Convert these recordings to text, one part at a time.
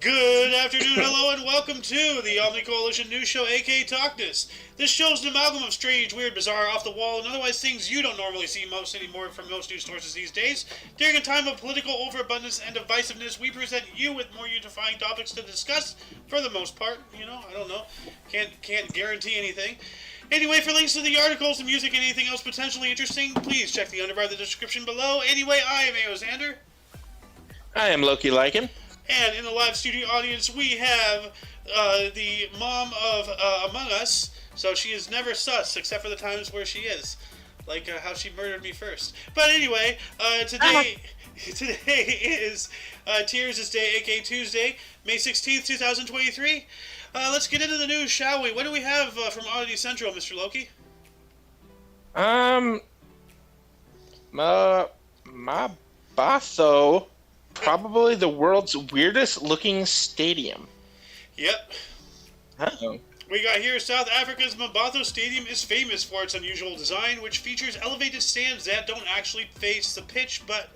Good afternoon, hello, and welcome to the OMNI Coalition News Show, aka TOCNS. This show's an amalgam of strange, weird, bizarre, off-the-wall, and otherwise things you don't normally see most anymore from most news sources these days. During a time of political overabundance and divisiveness, we present you with more unifying topics to discuss, for the most part. I don't know. Can't guarantee anything. Anyway, for links to the articles, the music, and anything else potentially interesting, please check the underbar of the description below. Anyway, I am A.O. Xander. I am Loki Lycan. And in the live studio audience, we have the mom of Among Us. So she is never sus, except for the times where she is. Like how she murdered me first. But anyway, today is Tears' Day, aka Tuesday, May 16th, 2023. Let's get into the news, shall we? What do we have from Oddity Central, Mr. Loki? My Batho, probably the world's weirdest looking stadium. Yep. Uh-oh. We got here, South Africa's Mbatho Stadium is famous for its unusual design, which features elevated stands that don't actually face the pitch, but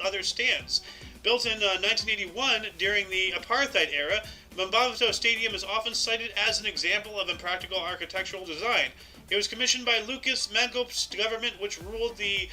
other stands. Built in 1981 during the apartheid era, Mbatho Stadium is often cited as an example of impractical architectural design. It was commissioned by Lucas Mangop's government, which ruled the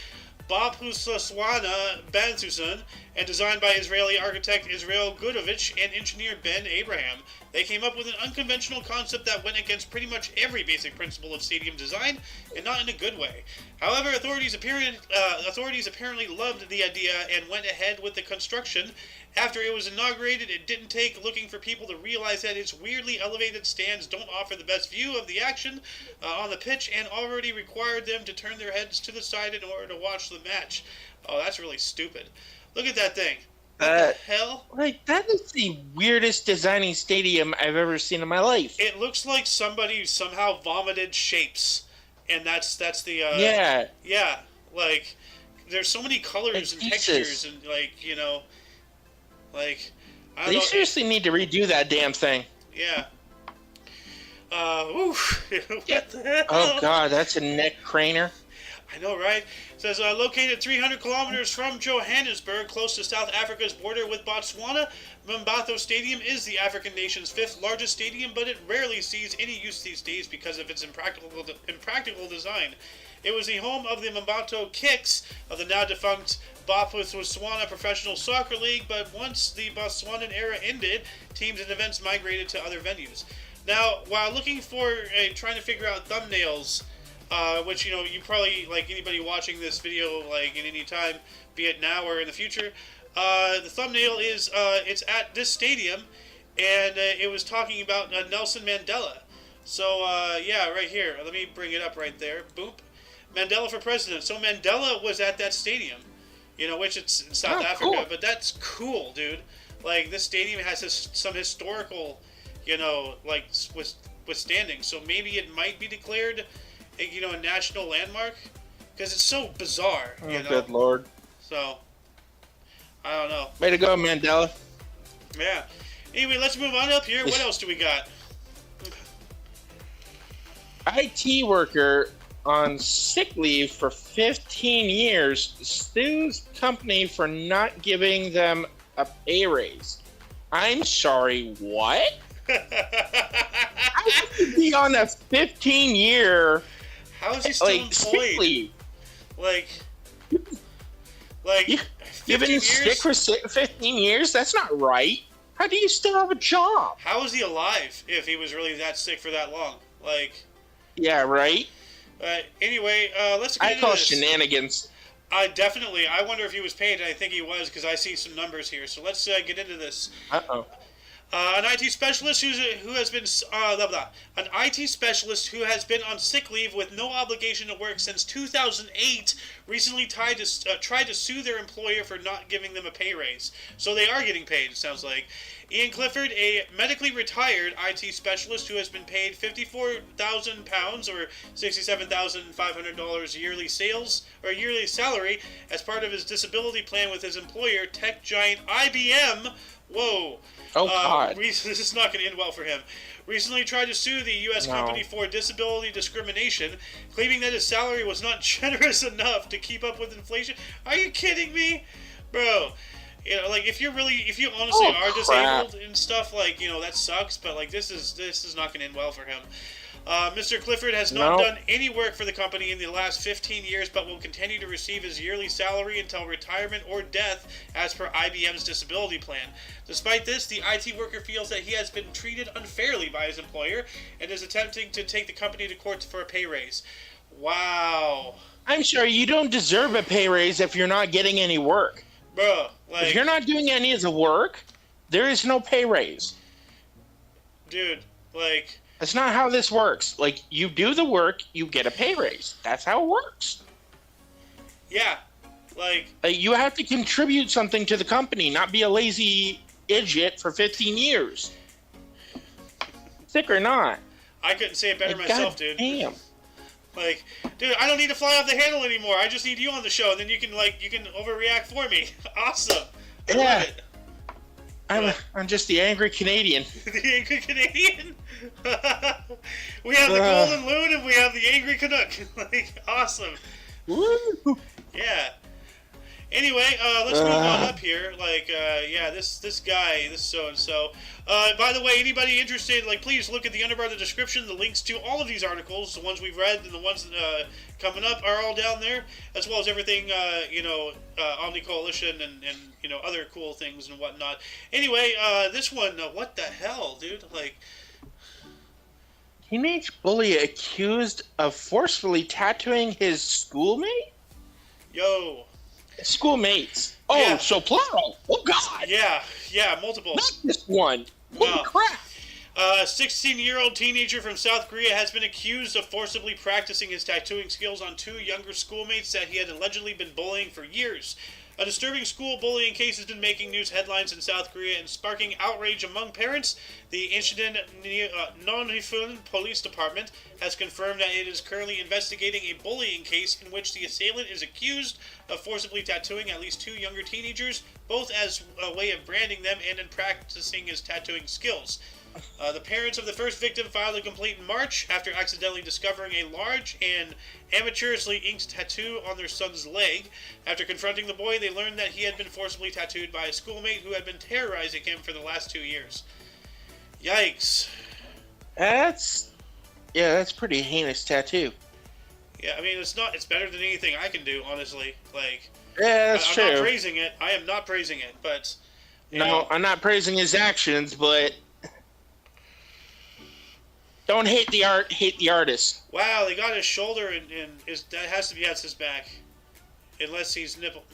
Bophuthatswana Banthusan, and designed by Israeli architect Israel Gudovich and engineer Ben Abraham. They came up with an unconventional concept that went against pretty much every basic principle of stadium design, and not in a good way. However, authorities apparently loved the idea and went ahead with the construction. After it was inaugurated, it didn't take looking for people to realize that its weirdly elevated stands don't offer the best view of the action on the pitch, and already required them to turn their heads to the side in order to watch the match. Oh, that's really stupid. Look at that thing. What the hell? Like, that is the weirdest designing stadium I've ever seen in my life. It looks like somebody somehow vomited shapes, and that's the yeah. Like, there's so many colors and textures, and I don't know. They seriously need to redo that damn thing. Yeah. What the hell? Oh god, that's a neck craner. I know, right? It says, located 300 kilometers from Johannesburg, close to South Africa's border with Botswana, Mbatho Stadium is the African nation's fifth largest stadium, but it rarely sees any use these days because of its impractical design. It was the home of the Mbatho Kicks of the now-defunct Bophuthatswana Professional Soccer League, but once the Botswanan era ended, teams and events migrated to other venues. Now, while looking for, trying to figure out thumbnails, which, you probably, like anybody watching this video, like in any time, be it now or in the future, the thumbnail is, it's at this stadium, and it was talking about Nelson Mandela. So, yeah, right here. Let me bring it up right there. Boop. Mandela for president. So Mandela was at that stadium, which it's in South Africa, cool. But that's cool, dude. Like, this stadium has some historical, withstanding. So maybe it might be declared a national landmark, because it's so bizarre, Good lord. So, I don't know. Way to go, Mandela. Yeah. Anyway, let's move on up here. What else do we got? IT worker on sick leave for 15 years sues company for not giving them a pay raise. I'm sorry, what? How could you be on a 15-year... How is he still employed? Sick leave. You've been sick for 15 years? That's not right. How do you still have a job? How is he alive if he was really that sick for that long? Yeah, right? Anyway, let's get into I call this. shenanigans. Definitely. I wonder if he was paid, and I think he was, because I see some numbers here. So let's get into this. Uh-oh. An IT specialist who has been an IT specialist who has been on sick leave with no obligation to work since 2008 recently tried to sue their employer for not giving them a pay raise. So they are getting paid, it sounds like. Ian Clifford, a medically retired IT specialist who has been paid £54,000 or $67,500 yearly salary as part of his disability plan with his employer, tech giant IBM. Whoa. Oh, God. This is not going to end well for him. Recently tried to sue the U.S. company for disability discrimination, claiming that his salary was not generous enough to keep up with inflation. Are you kidding me? Bro, You know, like if you honestly are crap. disabled and stuff, like, you know, that sucks. But like this is not going to end well for him. Mr. Clifford has not done any work for the company in the last 15 years, but will continue to receive his yearly salary until retirement or death, as per IBM's disability plan. Despite this, the IT worker feels that he has been treated unfairly by his employer and is attempting to take the company to court for a pay raise. Wow. I'm sorry, you don't deserve a pay raise if you're not getting any work. Bro, like... If you're not doing any of the work, there is no pay raise. Dude, like... That's not how this works. Like, you do the work, you get a pay raise. That's how it works. Yeah, like... You have to contribute something to the company, not be a lazy idiot for 15 years. Sick or not. I couldn't say it better myself, dude. Damn. Like, dude, I don't need to fly off the handle anymore. I just need you on the show, and then you can overreact for me. Awesome. I love it. I'm just the angry Canadian. The angry Canadian? We have the Golden Loon and we have the angry Canuck. Like, awesome. Woo! Yeah. Anyway, let's move on up here. Like, yeah, this guy, this so-and-so. By the way, anybody interested, like, please look at the underbar of the description. The links to all of these articles, the ones we've read and the ones coming up, are all down there, as well as everything, Omni Coalition and other cool things and whatnot. Anyway, this one, what the hell, dude? Like... Teenage bully accused of forcefully tattooing his schoolmate? Yo. Schoolmates. Oh, yeah. So plural. Oh, God. Yeah, multiple. Not just one. Holy crap. A 16-year-old teenager from South Korea has been accused of forcibly practicing his tattooing skills on two younger schoolmates that he had allegedly been bullying for years. A disturbing school bullying case has been making news headlines in South Korea and sparking outrage among parents. The Incheon Nonhifun Police Department has confirmed that it is currently investigating a bullying case in which the assailant is accused of forcibly tattooing at least two younger teenagers, both as a way of branding them and in practicing his tattooing skills. The parents of the first victim filed a complaint in March after accidentally discovering a large and amateurishly inked tattoo on their son's leg. After confronting the boy, they learned that he had been forcibly tattooed by a schoolmate who had been terrorizing him for the last 2 years. Yikes. That's pretty heinous tattoo. Yeah, I mean, it's better than anything I can do, honestly. Like, yeah, that's true. I'm not praising it. I am not praising it, but... No, I'm not praising his actions, but... Don't hate the art, hate the artist. Wow, they got his shoulder and that has to be that's his back. Unless he's nipple.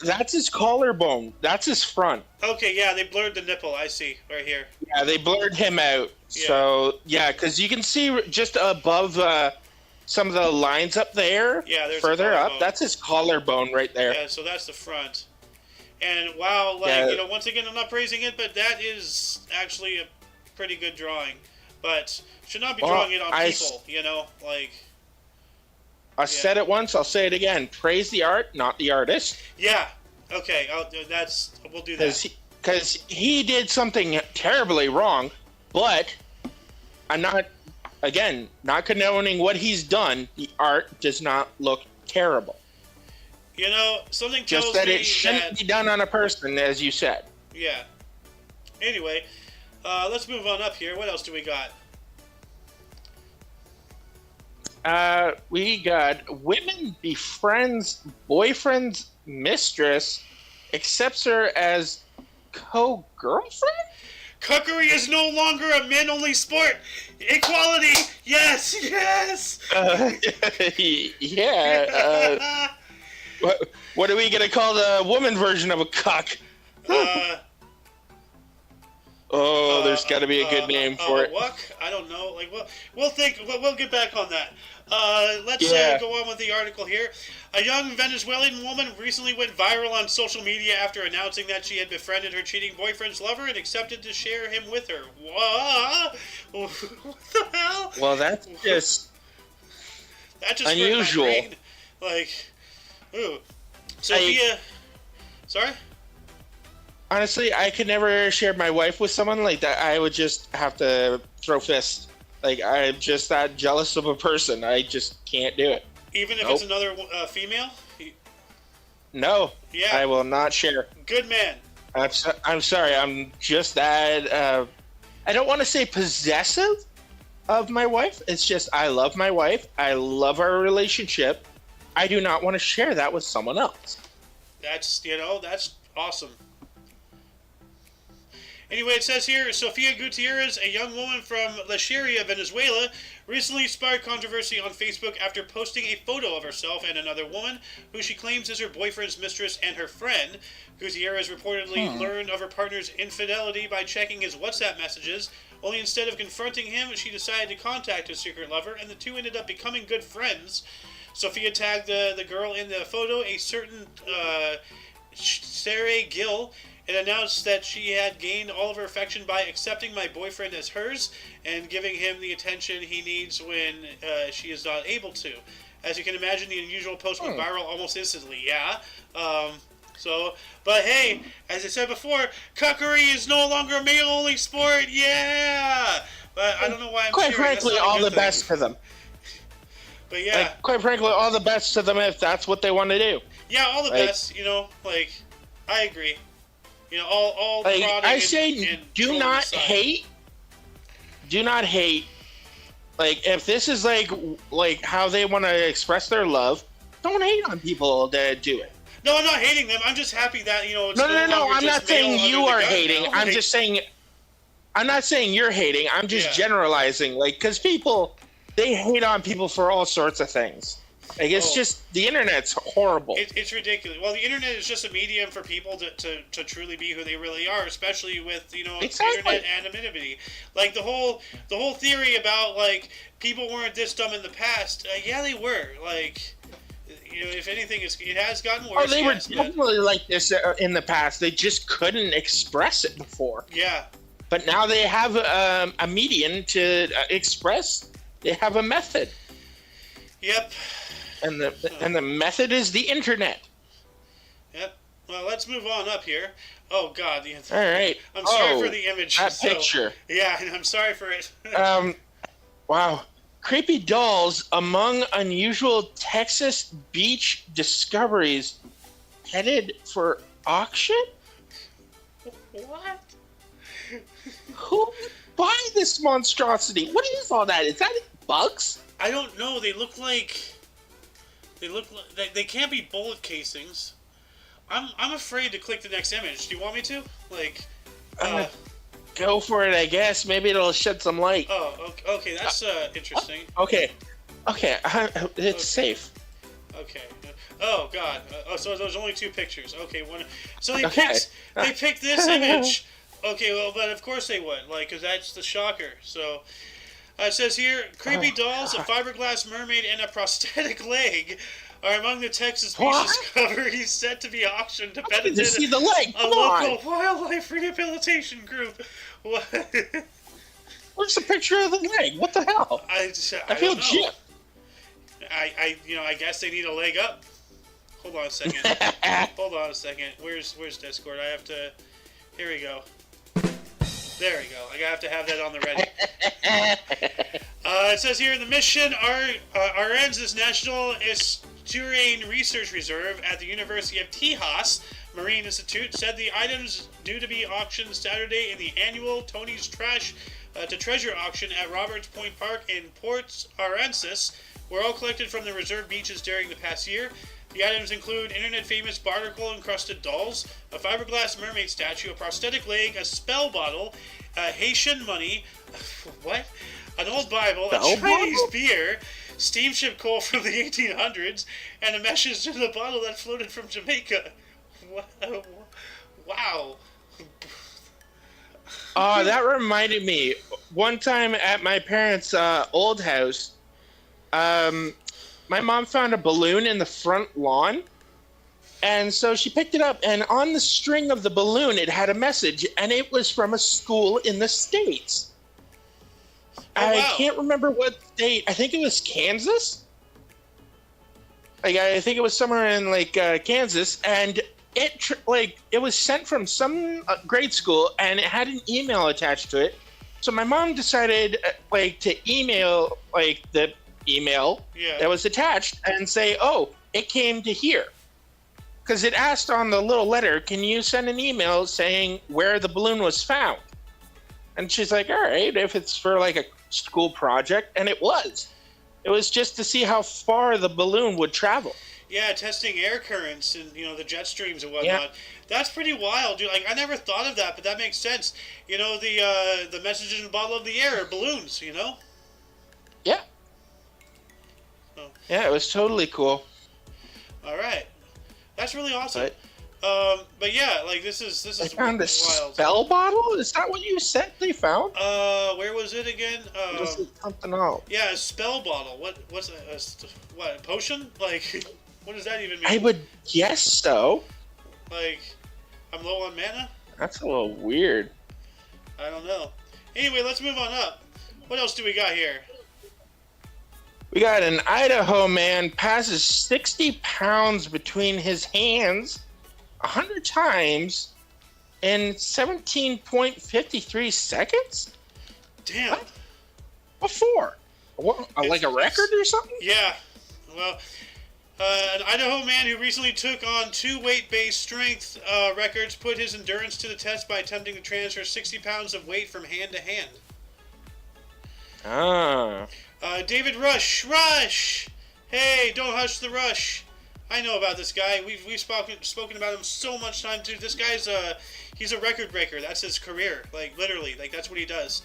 That's his collarbone. That's his front. Okay, yeah, they blurred the nipple. I see, right here. Yeah, they blurred him out. Yeah. So, yeah, because you can see just above some of the lines up there, there's further up, that's his collarbone right there. Yeah, so that's the front. And wow, like, once again, I'm not praising it, but that is actually a pretty good drawing. But should not be drawing it on people, like... I said it once, I'll say it again. Praise the art, not the artist. Yeah, okay, we'll do that. Because he did something terribly wrong, but I'm not condoning what he's done. The art does not look terrible. Something tells me just that it shouldn't be done on a person, as you said. Yeah. Anyway... let's move on up here. What else do we got? We got women befriends boyfriend's mistress, accepts her as co-girlfriend? Cuckery is no longer a men-only sport. Equality! Yes! Yes! Yeah. What are we going to call the woman version of a cuck? There's got to be a good name for it. What? I don't know. Like, we'll think. We'll get back on that. Let's go on with the article here. A young Venezuelan woman recently went viral on social media after announcing that she had befriended her cheating boyfriend's lover and accepted to share him with her. What? What the hell? Well, that's just unusual. Like, ooh. Sophia. Sorry? Honestly, I could never share my wife with someone like that. I would just have to throw fists. Like, I'm just that jealous of a person. I just can't do it. Even if it's another female? No, Yeah. I will not share. Good man. I'm sorry. I'm just that. I don't want to say possessive of my wife. It's just I love my wife. I love our relationship. I do not want to share that with someone else. That's awesome. Anyway, it says here, Sofia Gutierrez, a young woman from La Cheria, Venezuela, recently sparked controversy on Facebook after posting a photo of herself and another woman who she claims is her boyfriend's mistress and her friend. Gutierrez reportedly learned of her partner's infidelity by checking his WhatsApp messages, only instead of confronting him, she decided to contact his secret lover, and the two ended up becoming good friends. Sophia tagged the girl in the photo, a certain Sarah Gill, and announced that she had gained all of her affection by accepting my boyfriend as hers and giving him the attention he needs when she is not able to. As you can imagine, the unusual post went viral almost instantly. Yeah. But hey, as I said before, cuckery is no longer a male-only sport. Yeah. But I don't know why I'm quite cheering. frankly, all the best to them. But yeah. Quite frankly, all the best to them if that's what they want to do. Yeah, all the best. I agree. All I say, do not hate. Do not hate. If this is like how they want to express their love, don't hate on people that do it. No, I'm not hating them. I'm just happy that it's No. I'm not saying you are hating. Now. I'm just saying. I'm not saying you're hating. I'm just generalizing. Because people, they hate on people for all sorts of things. It's just the internet's horrible. It's ridiculous. Well, the internet is just a medium for people to truly be who they really are, especially with internet anonymity. Like the whole theory about people weren't this dumb in the past. Yeah, they were. If anything, it has gotten worse. Oh, they were definitely like this in the past. They just couldn't express it before. Yeah. But now they have a medium to express. They have a method. Yep. And the method is the internet. Yep. Well, let's move on up here. Oh God. All right. I'm sorry for the image. That picture. Yeah, I'm sorry for it. Wow. Creepy dolls among unusual Texas beach discoveries headed for auction? What? Who would buy this monstrosity? What is all that? Is that bugs? I don't know. They look like they can't be bullet casings. I'm afraid to click the next image. Do you want me to? Go for it, I guess. Maybe it'll shed some light. Oh, okay. That's interesting. Okay. It's safe. Okay. Oh God. So there's only two pictures. Okay. One. So they picked this image. Okay. Well, but of course they would. Because that's the shocker. So. It says here, creepy dolls, a fiberglass mermaid, and a prosthetic leg are among the Texas beach discoveries set to be auctioned to benefit see the leg. a local wildlife rehabilitation group. What? Where's the picture of the leg? What the hell? I feel gypped. I guess they need a leg up. Hold on a second. Where's Discord? I have to. Here we go. There we go. I have to have that on the ready. It says here, the mission Arenz's National Estuarine Research Reserve at the University of Tejas Marine Institute said the items due to be auctioned Saturday in the annual Tony's Trash to Treasure auction at Roberts Point Park in Port Aransas were all collected from the reserve beaches during the past year. The items include internet-famous barnacle-encrusted dolls, a fiberglass mermaid statue, a prosthetic leg, a spell bottle, Haitian money, what? An old Bible, a Chinese beer, steamship coal from the 1800s, and a message in the bottle that floated from Jamaica. Wow. Oh, that reminded me. One time at my parents' old house, my mom found a balloon in the front lawn, and so she picked it up, and on the string of the balloon, it had a message, and it was from a school in the States. I can't remember what state. I think it was Kansas. I think it was somewhere in Kansas, and it was sent from some grade school, and it had an email attached to it. So my mom decided to email the email that was attached and say, oh, it came to here. because it asked on the little letter, can you send an email saying where the balloon was found? And she's like, all right, if it's for like a school project. And it was. It was just to see how far the balloon would travel. Yeah, testing air currents and, the jet streams and whatnot. Yeah. That's pretty wild, dude. Like, I never thought of that, but that makes sense. The message in the bottle of the air are balloons, Yeah. Oh. Yeah, it was totally cool. All right. That's really awesome. But yeah, like this is They found a wild. spell bottle? Is that what you said they found? Where was it again? This is something else. Yeah, a spell bottle. What's a potion? Like, what does that even mean? I would guess so. Like, I'm low on mana? That's a little weird. I don't know. Anyway, let's move on up. What else do we got here? We got an Idaho man passes 60 pounds between his hands 100 times in 17.53 seconds? Damn. What? Before? What, like a record or something? Yeah. Well, an Idaho man who recently took on 2 weight-based strength records put his endurance to the test by attempting to transfer 60 pounds of weight from hand to hand. Ah. David Rush! Hey, don't hush the rush. I know about this guy. We've spoken about him so much time too. This guy's he's a record breaker. That's his career. Like literally, like that's what he does.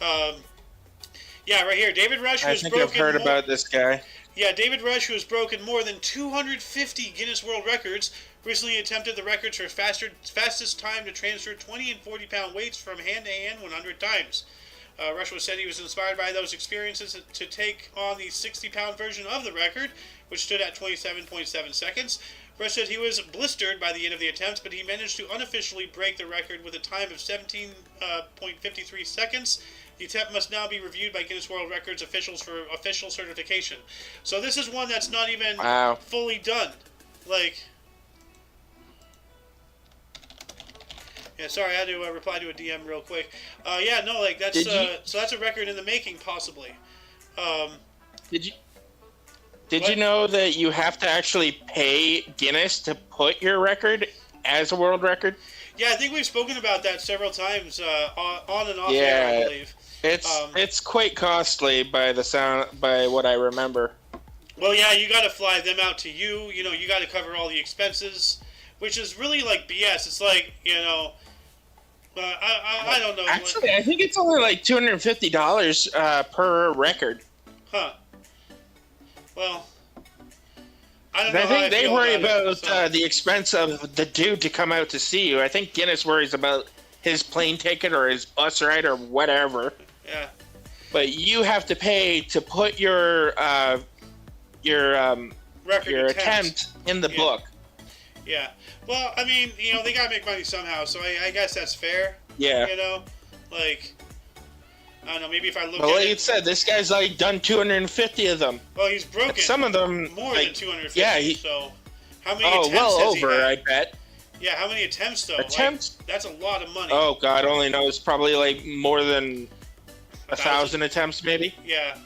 Yeah, right here, David Rush. I think I've heard about this guy. Yeah, David Rush, who has broken more than 250 Guinness World Records, recently attempted the records for fastest time to transfer 20 and 40-pound weights from hand to hand 100 times. Rush said he was inspired by those experiences to take on the 60-pound version of the record, which stood at 27.7 seconds. Rush said he was blistered by the end of the attempts, but he managed to unofficially break the record with a time of 17.53 seconds. The attempt must now be reviewed by Guinness World Records officials for official certification. So this is one that's not even fully done. Like... Yeah, sorry, I had to reply to a DM real quick. Yeah, no, like that's so that's a record in the making, possibly. Did you know that you have to actually pay Guinness to put your record as a world record? Yeah, I think we've spoken about that several times on and off air, I believe. It's quite costly by what I remember. Well, yeah, you got to fly them out to you. You got to cover all the expenses, which is really like BS. It's like I don't know. Actually, I think it's only like $250 per record. Huh. Well, I don't know. I think they worry about so. The expense of the dude to come out to see you. I think Guinness worries about his plane ticket or his bus ride or whatever. Yeah. But you have to pay to put your attempt in the book. Yeah. Well, I mean, they gotta make money somehow, so I guess that's fair. Yeah. Like, I don't know, maybe if I look well, at like it... you said, this guy's like done 250 of them. Well, he's broken some of them more like, than 250, yeah, so... How many attempts well has over, he had? I bet. Yeah, how many attempts, though? Attempts? Like, that's a lot of money. Oh, God only knows. Probably like more than 1,000 attempts, maybe. Yeah.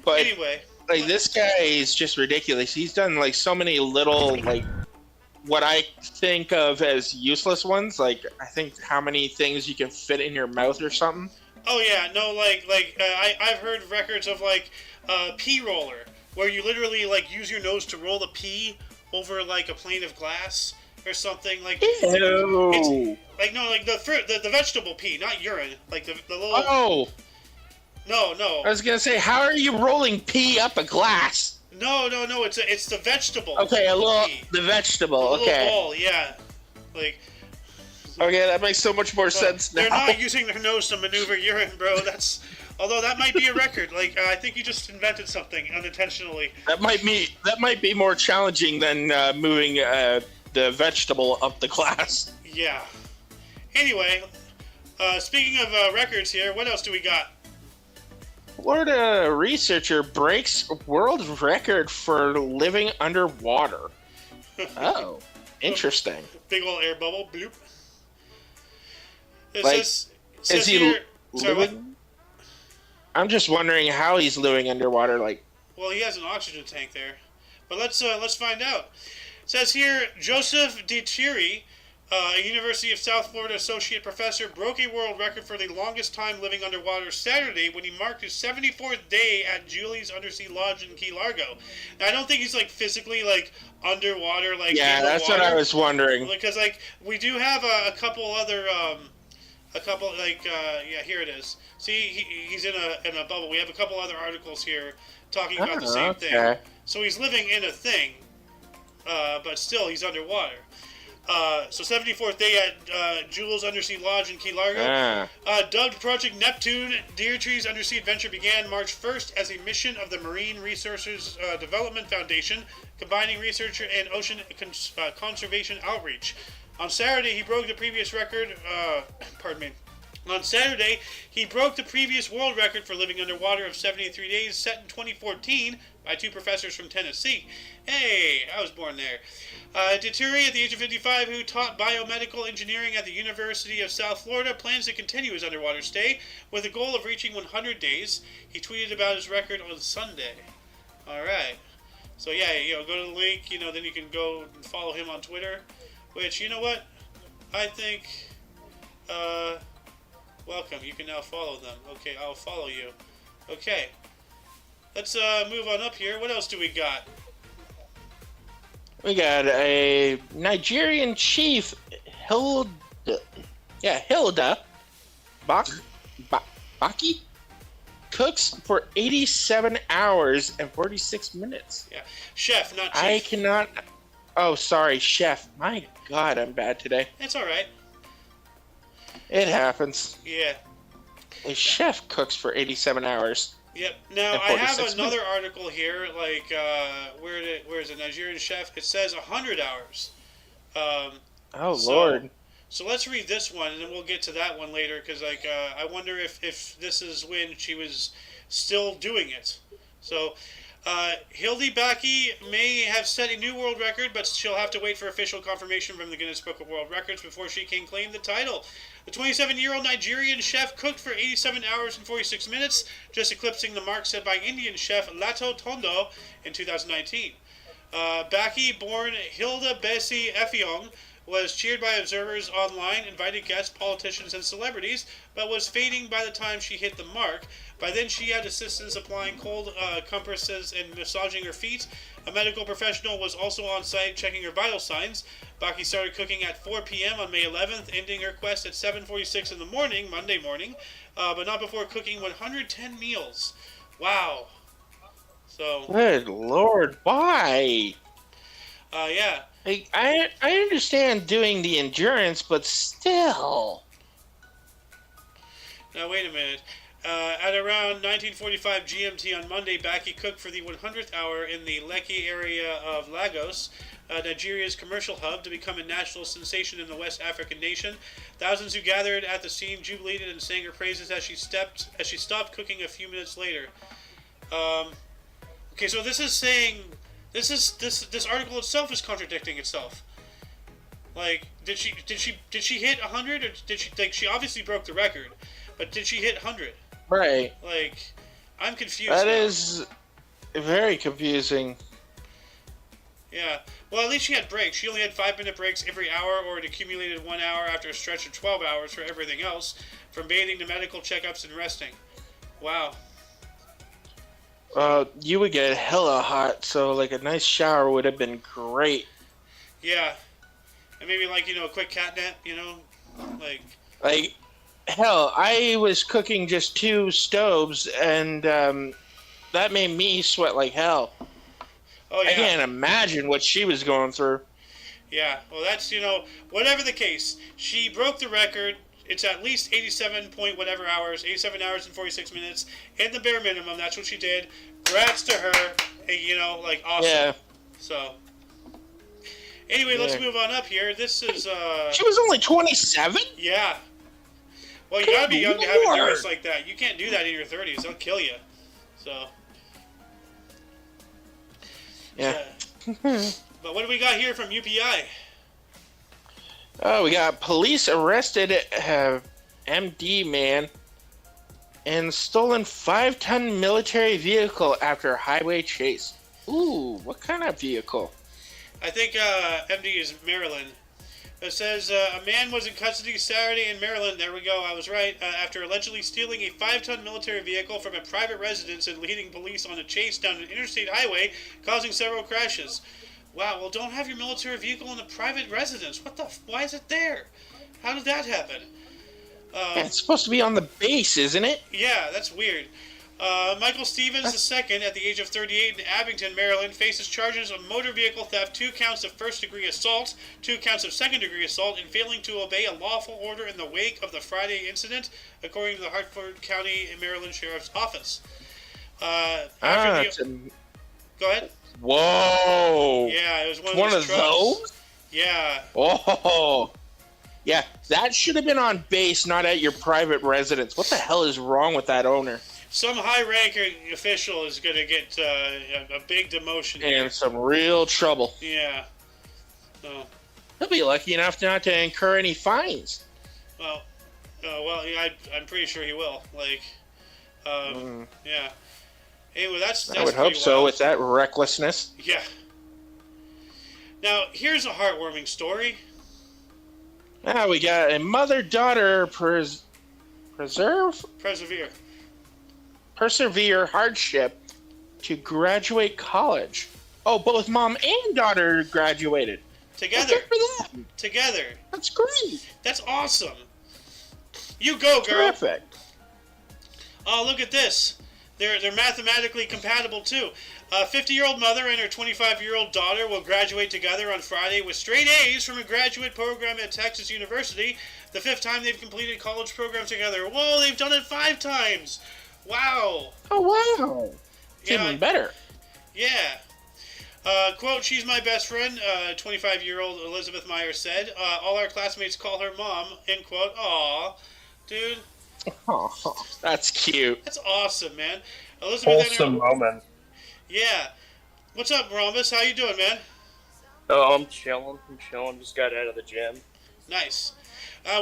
But anyway... Like, this guy is just ridiculous. He's done, like, so many little, like, what I think of as useless ones. Like, I think how many things you can fit in your mouth or something. Oh, yeah. No, I've heard records of, like, pee roller, where you literally, like, use your nose to roll the pee over, like, a plane of glass or something. Like, Ew. like, no, like, the vegetable pee, not urine. Like, the little... Oh! No. I was gonna say, how are you rolling pee up a glass? No, it's the vegetable. Okay, the vegetable, the little ball, yeah. Like... Okay, that makes so much more sense now. They're not using their nose to maneuver urine, bro. Although that might be a record. Like, I think you just invented something unintentionally. That might be more challenging than moving the vegetable up the glass. Yeah. Anyway, speaking of records here, what else do we got? Florida researcher breaks world record for living underwater. Oh, interesting. Big old air bubble, bloop. Is he here, sorry, what? I'm just wondering how he's living underwater. Like, well, he has an oxygen tank there, but let's find out. It Says here, Joseph DeTiri, a University of South Florida associate professor, broke a world record for the longest time living underwater Saturday when he marked his 74th day at Julie's Undersea Lodge in Key Largo. Now, I don't think he's, like, physically, like, underwater, like, Yeah, in the that's water. what I was wondering. Because, like, we do have a couple other, yeah, here it is. See, he's in a bubble. We have a couple other articles here talking about the same thing. So he's living in a thing, but still he's underwater. So 74th day at Jules Undersea Lodge in Key Largo. Dubbed Project Neptune, Deirdre's undersea adventure began March 1st as a mission of the Marine Resources Development Foundation, combining research and ocean conservation outreach. On Saturday, he broke the previous record. On Saturday, he broke the previous world record for living underwater of 73 days, set in 2014 by two professors from Tennessee. Hey, I was born there. Deturi, at the age of 55, who taught biomedical engineering at the University of South Florida, plans to continue his underwater stay with a goal of reaching 100 days. He tweeted about his record on Sunday. All right. So yeah, go to the link. Then you can go and follow him on Twitter. Which, you know what? I think. Welcome. You can now follow them. Okay, I'll follow you. Okay. Let's move on up here. What else do we got? We got a Nigerian chief, Hilda Baki, cooks for 87 hours and 46 minutes. Yeah, chef, not chief. I cannot. Oh, sorry, chef. My God, I'm bad today. It's all right. It happens. Yeah. A chef cooks for 87 hours. Yep. Now, I have another article here, like, where is it? Nigerian chef. It says 100 hours. Lord. So let's read this one, and then we'll get to that one later, because, like, I wonder if this is when she was still doing it. So, Hildy Baki may have set a new world record, but she'll have to wait for official confirmation from the Guinness Book of World Records before she can claim the title. The 27-year-old Nigerian chef cooked for 87 hours and 46 minutes, just eclipsing the mark set by Indian chef Lato Tondo in 2019. Baki, born Hilda Bessie Effiong, was cheered by observers online, invited guests, politicians, and celebrities, but was fading by the time she hit the mark. By then, she had assistants applying cold compresses and massaging her feet. A medical professional was also on site checking her vital signs. Baki started cooking at 4 p.m. on May 11th, ending her quest at 7:46 in the morning, Monday morning, but not before cooking 110 meals. Wow. So. Good Lord, why? Yeah. I understand doing the endurance, but still. Now, wait a minute. At around 1945 GMT on Monday, Baki cooked for the 100th hour in the Lekki area of Lagos, Nigeria's commercial hub, to become a national sensation in the West African nation. Thousands who gathered at the scene jubilated and sang her praises as she stopped cooking a few minutes later. Okay, so this is saying this article itself is contradicting itself. Like, did she hit 100, or did she, like, she obviously broke the record, but did she hit 100? Right. Like, I'm confused. That now. is very confusing. Yeah. Well, at least she had breaks. She only had 5-minute breaks every hour, or it accumulated 1 hour after a stretch of 12 hours for everything else, from bathing to medical checkups and resting. Wow. You would get hella hot, so like a nice shower would have been great. Yeah. And maybe, like, a quick cat nap, like... Hell, I was cooking just 2 stoves, and that made me sweat like hell. Oh, yeah. I can't imagine what she was going through. Yeah, well, that's, whatever the case, she broke the record. It's at least 87 point whatever hours, 87 hours and 46 minutes, in the bare minimum. That's what she did. Congrats to her, and, awesome. Yeah. So, anyway, let's move on up here. This is, She was only 27? Yeah. Well, you gotta be young to have endurance like that. You can't do that in your 30s. They'll kill you. So. Yeah. But what do we got here from UPI? Oh, we got police arrested MD man and stolen 5-ton military vehicle after highway chase. Ooh, what kind of vehicle? I think MD is Maryland. It says a man was in custody Saturday in Maryland. There we go. I was right. After allegedly stealing a 5-ton military vehicle from a private residence and leading police on a chase down an interstate highway, causing several crashes. Wow. Well, don't have your military vehicle in a private residence. What the? Why is it there? How did that happen? It's supposed to be on the base, isn't it? Yeah, that's weird. Michael Stevens II, at the age of 38 in Abington, Maryland, faces charges of motor vehicle theft, 2 counts of first-degree assault, 2 counts of second-degree assault, and failing to obey a lawful order in the wake of the Friday incident, according to the Hartford County, Maryland Sheriff's Office. Go ahead. Whoa! Yeah, it was one of those? Yeah. Oh! Yeah, that should have been on base, not at your private residence. What the hell is wrong with that owner? Some high-ranking official is going to get a big demotion here. And some real trouble. Yeah. Oh. He'll be lucky enough not to incur any fines. Well, yeah, I'm pretty sure he will. Like, yeah. Anyway, that's I would hope so wild. with that recklessness. Yeah. Now, here's a heartwarming story. Now we got a mother-daughter persevere hardship to graduate college. Oh, both mom and daughter graduated. Together. Well, good for them. Together. That's great. That's awesome. You go, girl. Terrific. Oh, look at this. They're mathematically compatible, too. A 50-year-old mother and her 25-year-old daughter will graduate together on Friday with straight A's from a graduate program at Texas University, the 5th time they've completed college programs together. Whoa, they've done it 5 times. Wow. Oh, wow. It's even better. Yeah. Quote, she's my best friend, 25-year-old Elizabeth Meyer said. All our classmates call her mom, end quote. Aw, dude. Oh, that's cute. That's awesome, man. Elizabeth Wholesome moment. Yeah. What's up, Rhombus? How you doing, man? Oh, I'm chilling. Just got out of the gym. Nice.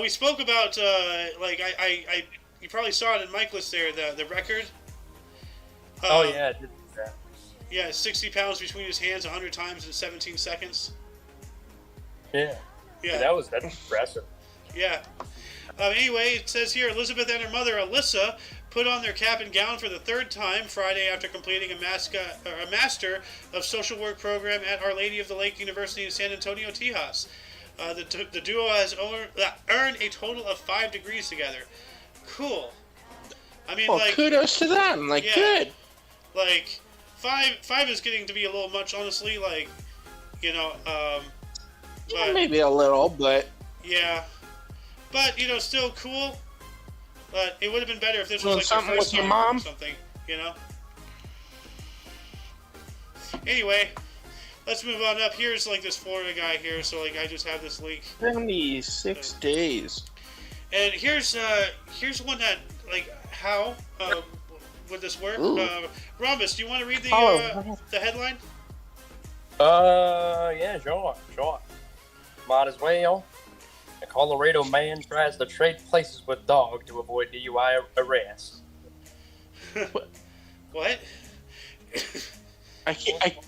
We spoke about, you probably saw it in Mike list there, the record. Oh, yeah, I did that. Yeah, 60 pounds between his hands 100 times in 17 seconds. Yeah. Yeah. That's impressive. Yeah. Anyway, it says here, Elizabeth and her mother, Alyssa, put on their cap and gown for the 3rd time Friday after completing a Master of Social Work program at Our Lady of the Lake University in San Antonio, Tejas. The duo has earned a total of 5 degrees together. Cool. I mean, well, kudos to them. Like, yeah, good. Like, 5 is getting to be a little much, honestly. Like, you know, yeah, maybe a little, but yeah. But, you know, still cool. But it would have been better if this was doing like something your first with your time mom? or something, you know? Anyway, let's move on up. Here's like this Florida guy here, so like I just have this link. 76 days. And here's one that, like, how would this work? Rhombus, do you want to read the headline? Yeah, sure. Might as well. A Colorado man tries to trade places with dog to avoid DUI arrest. What? I can't.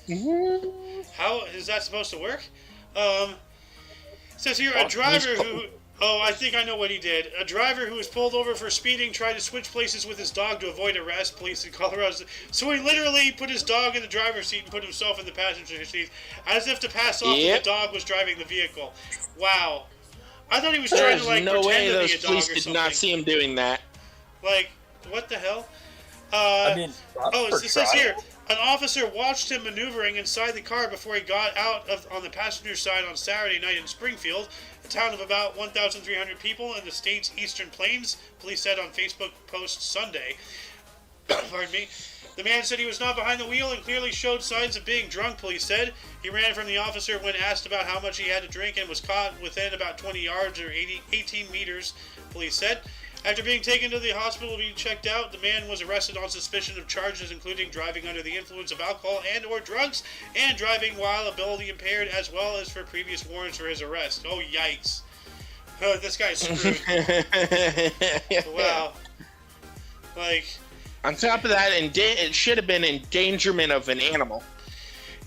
How is that supposed to work? It says here a driver who. Oh, I think I know what he did. A driver who was pulled over for speeding tried to switch places with his dog to avoid arrest, police in Colorado. So he literally put his dog in the driver's seat and put himself in the passenger seat, as if to pass off that the dog was driving the vehicle. Wow. I thought he was trying to, like, no pretend way to those be a dog police or did something. not see him doing that. Like, what the hell? I mean, it says here, an officer watched him maneuvering inside the car before he got out on the passenger side on Saturday night in Springfield, a town of about 1,300 people in the state's eastern plains, police said on Facebook post Sunday. Pardon me. The man said he was not behind the wheel and clearly showed signs of being drunk, police said. He ran from the officer when asked about how much he had to drink and was caught within about 20 yards or 18 meters, police said. After being taken to the hospital to be checked out, the man was arrested on suspicion of charges including driving under the influence of alcohol and or drugs and driving while ability impaired, as well as for previous warrants for his arrest. Oh, yikes. This guy's screwed. Wow. Like... On top of that, it should have been endangerment of an animal.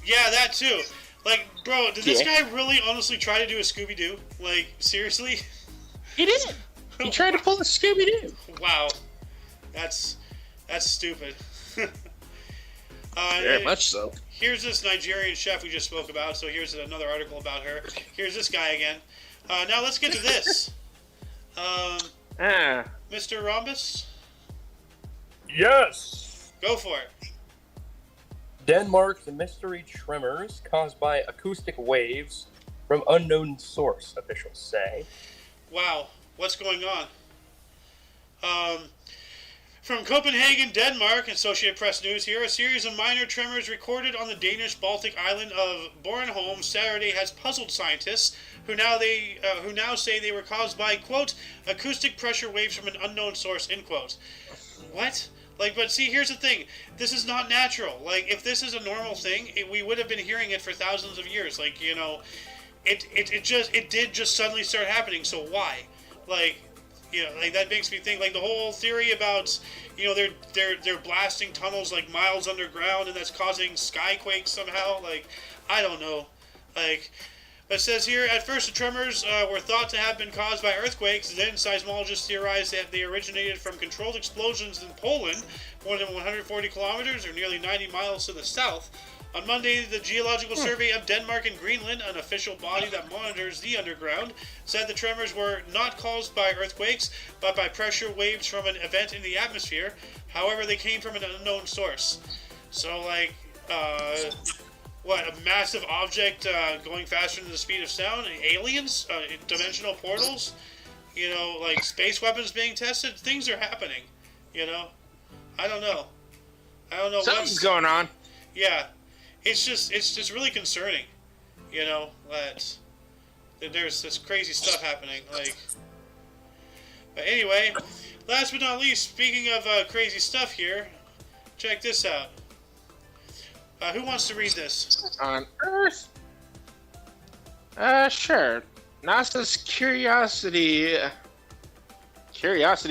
Yeah, that too. Like, bro, did this guy really honestly try to do a Scooby-Doo? Like, seriously? He did. He tried to pull the Scooby-Doo. Wow. That's stupid. Very much so. Here's this Nigerian chef we just spoke about, so here's another article about her. Here's this guy again. Now let's get to this. Mr. Rhombus? Yes! Go for it. Denmark's mystery tremors caused by acoustic waves from unknown source, officials say. Wow. What's going on? From Copenhagen, Denmark, Associated Press News here, a series of minor tremors recorded on the Danish Baltic island of Bornholm Saturday has puzzled scientists who now say they were caused by, quote, acoustic pressure waves from an unknown source, end quote. What? Like, but see, here's the thing. This is not natural. Like, if this is a normal thing, we would have been hearing it for thousands of years. Like, you know, it did just suddenly start happening, so why? Like, you know, like, that makes me think, like, the whole theory about, you know, they're blasting tunnels, like, miles underground, and that's causing skyquakes somehow. Like, I don't know. Like, but it says here, at first the tremors were thought to have been caused by earthquakes. Then seismologists theorized that they originated from controlled explosions in Poland, more than 140 kilometers, or nearly 90 miles to the south. On Monday, the Geological Survey of Denmark and Greenland, an official body that monitors the underground, said the tremors were not caused by earthquakes, but by pressure waves from an event in the atmosphere. However, they came from an unknown source. So, like, what, a massive object going faster than the speed of sound? Aliens? Dimensional portals? You know, like space weapons being tested? Things are happening, you know? I don't know. Something's going on. Yeah. It's just really concerning, you know, that there's this crazy stuff happening. Like, but anyway, last but not least, speaking of crazy stuff here, check this out. Who wants to read this? On Earth? Sure. NASA's Curiosity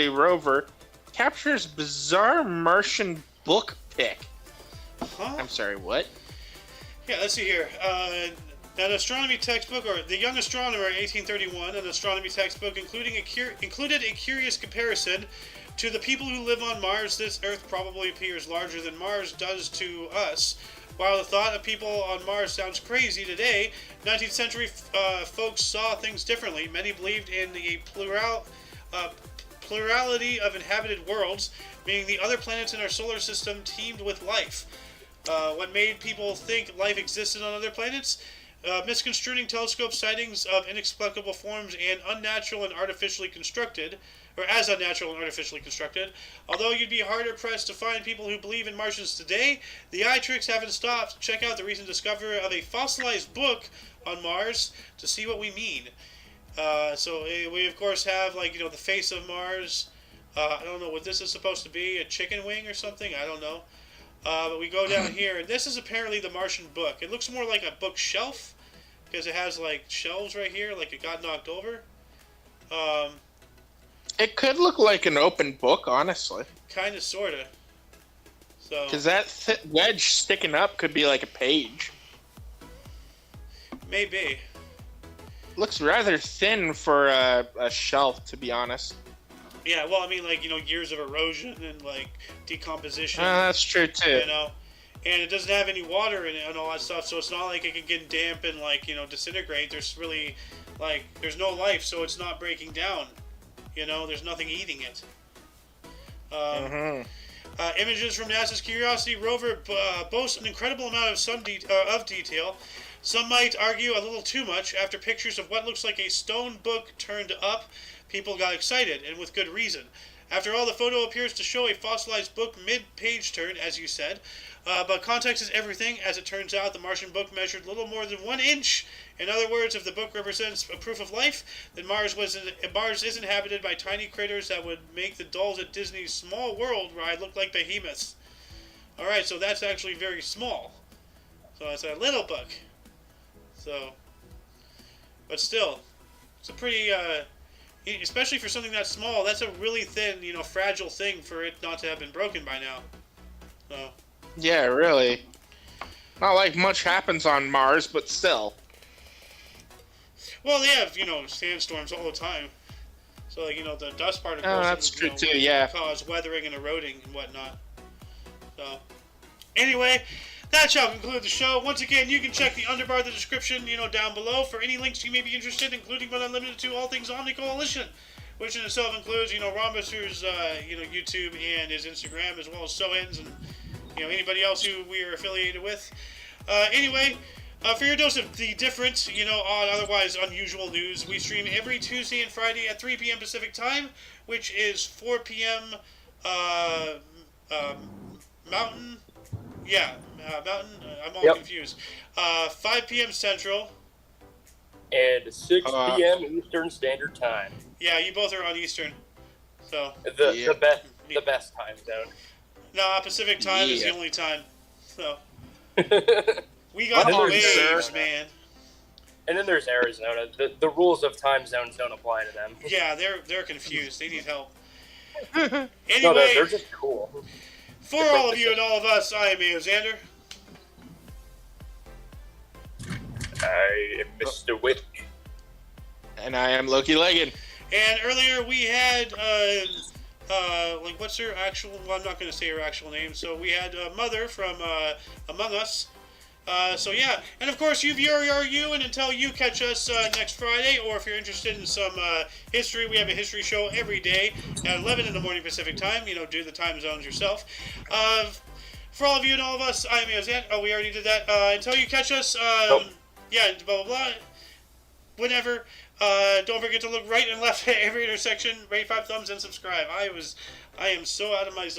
rover captures bizarre Martian book pic. Huh? I'm sorry, what? Yeah, let's see here. An astronomy textbook, or The Young Astronomer, 1831, an astronomy textbook included a curious comparison to the people who live on Mars. This Earth probably appears larger than Mars does to us. While the thought of people on Mars sounds crazy today, 19th century folks saw things differently. Many believed in a plurality of inhabited worlds, meaning the other planets in our solar system teemed with life. What made people think life existed on other planets? Misconstruing telescope sightings of inexplicable forms and unnatural and artificially constructed, or as unnatural and artificially constructed. Although you'd be harder pressed to find people who believe in Martians today, the eye tricks haven't stopped. Check out the recent discovery of a fossilized book on Mars to see what we mean. So we of course have, like, you know, the face of Mars. I don't know what this is supposed to be, a chicken wing or something, I don't know. But we go down here, and this is apparently the Martian book. It looks more like a bookshelf, because it has, like, shelves right here, like it got knocked over. It could look like an open book, honestly. Kind of, sort of. So, because that wedge sticking up could be like a page. Maybe. Looks rather thin for a shelf, to be honest. Yeah, well, I mean, like, you know, years of erosion and, like, decomposition. That's true, too. You know? And it doesn't have any water in it and all that stuff, so it's not like it can get damp and, like, you know, disintegrate. There's really, like, there's no life, so it's not breaking down. You know, there's nothing eating it. Images from NASA's Curiosity rover boast an incredible amount of detail. Some might argue a little too much. After pictures of what looks like a stone book turned up, people got excited, and with good reason. After all, the photo appears to show a fossilized book mid-page turn, as you said. But context is everything. As it turns out, the Martian book measured little more than 1 inch. In other words, if the book represents a proof of life, then Mars is inhabited by tiny critters that would make the dolls at Disney's Small World ride look like behemoths. Alright, so that's actually very small. So it's a little book. So, but still, it's a pretty, especially for something that small, that's a really thin, you know, fragile thing for it not to have been broken by now. So. Yeah, really. Not like much happens on Mars, but still. Well, they have, sandstorms all the time. So, like, the dust particles that's true too, yeah. cause weathering and eroding and whatnot. So, anyway, that shall conclude the show. Once again, you can check the underbar of the description, down below for any links you may be interested in, including but not limited to all things Omni Coalition, which in itself includes, Rombuster's, YouTube and his Instagram, as well as TOCNS and, anybody else who we are affiliated with. Anyway, for your dose of the different, odd, otherwise unusual news, we stream every Tuesday and Friday at 3 p.m. Pacific Time, which is 4 p.m. Mountain. Yeah, Mountain. I'm all confused. 5 p.m. Central. And 6 p.m. Eastern Standard Time. Yeah, you both are on Eastern. So the best time zone. No, Pacific Time is the only time. So we got And then the there's waves, man. And then there's Arizona. The rules of time zones don't apply to them. Yeah, they're confused. They need help. No, Anyway, they're just cool. for all of you and all of us, I am Xander. I am Mr. Wick. And I am Loki Leggin. And earlier we had, what's her actual, well, I'm not going to say her actual name, so we had Mother from Among Us. So yeah, and of course you and until you catch us next Friday, or if you're interested in some history, we have a history show every day at 11 in the morning Pacific Time, do the time zones yourself. For all of you and all of us, I'm Xander. Oh, we already did that. Until you catch us, yeah, blah, blah, blah. Whenever. Don't forget to look right and left at every intersection, rate 5 thumbs, and subscribe. I am so out of my zone.